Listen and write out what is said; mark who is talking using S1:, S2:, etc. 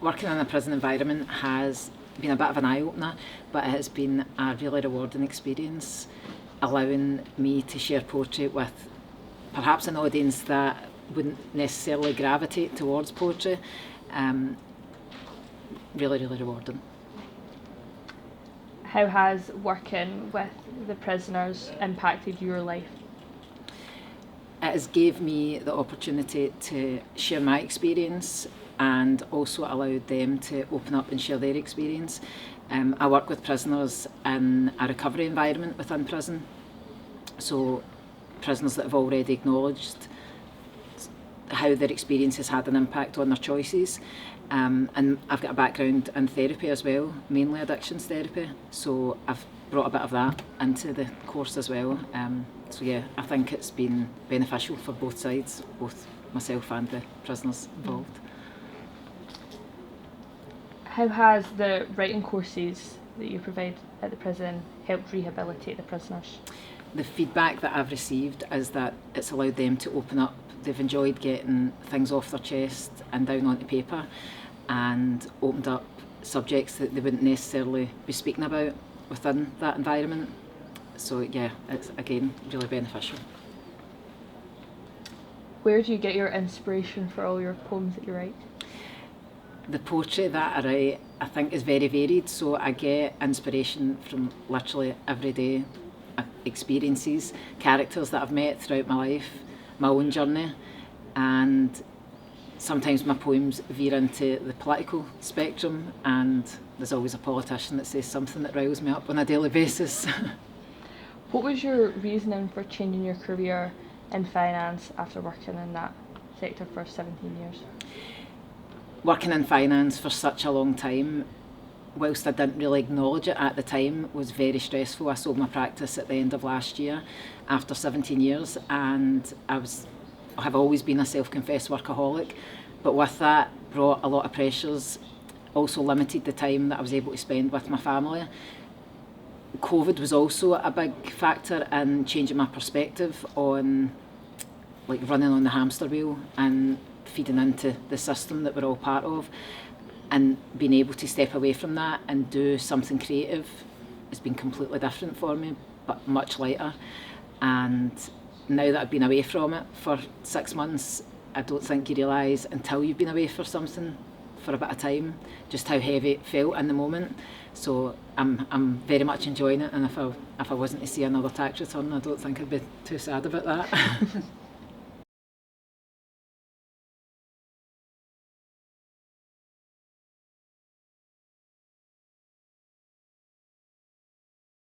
S1: Working in a prison environment has been a bit of an eye-opener, but it has been a really rewarding experience, allowing me to share poetry with perhaps an audience that wouldn't necessarily gravitate towards poetry. Really, really rewarding.
S2: How has working with the prisoners impacted your life?
S1: It has gave me the opportunity to share my experience and also allowed them to open up and share their experience. I work with prisoners in a recovery environment within prison, so prisoners that have already acknowledged how their experience has had an impact on their choices. And I've got a background in therapy as well, mainly addictions therapy, so I've brought a bit of that into the course as well. So yeah, I think it's been beneficial for both sides, both myself and the prisoners involved.
S2: How has the writing courses that you provide at the prison helped rehabilitate the prisoners?
S1: The feedback that I've received is that it's allowed them to open up. They've enjoyed getting things off their chest and down onto paper, and opened up subjects that they wouldn't necessarily be speaking about within that environment. So yeah, it's again really beneficial.
S2: Where do you get your inspiration for all your poems that you write?
S1: The poetry that I write, I think, is very varied, so I get inspiration from literally everyday experiences, characters that I've met throughout my life, my own journey, and sometimes my poems veer into the political spectrum, and there's always a politician that says something that riles me up on a daily basis.
S2: What was your reasoning for changing your career in finance after working in that sector for 17 years?
S1: Working in finance for such a long time, whilst I didn't really acknowledge it at the time, was very stressful. I sold my practice at the end of last year after 17 years, and I have always been a self-confessed workaholic, but with that brought a lot of pressures, also limited the time that I was able to spend with my family. COVID was also a big factor in changing my perspective on like running on the hamster wheel and feeding into the system that we're all part of, and being able to step away from that and do something creative has been completely different for me, but much lighter. And now that I've been away from it for 6 months, I don't think you realise until you've been away for something for a bit of time just how heavy it felt in the moment. So I'm very much enjoying it, and if I wasn't to see another tax return, I don't think I'd be too sad about that.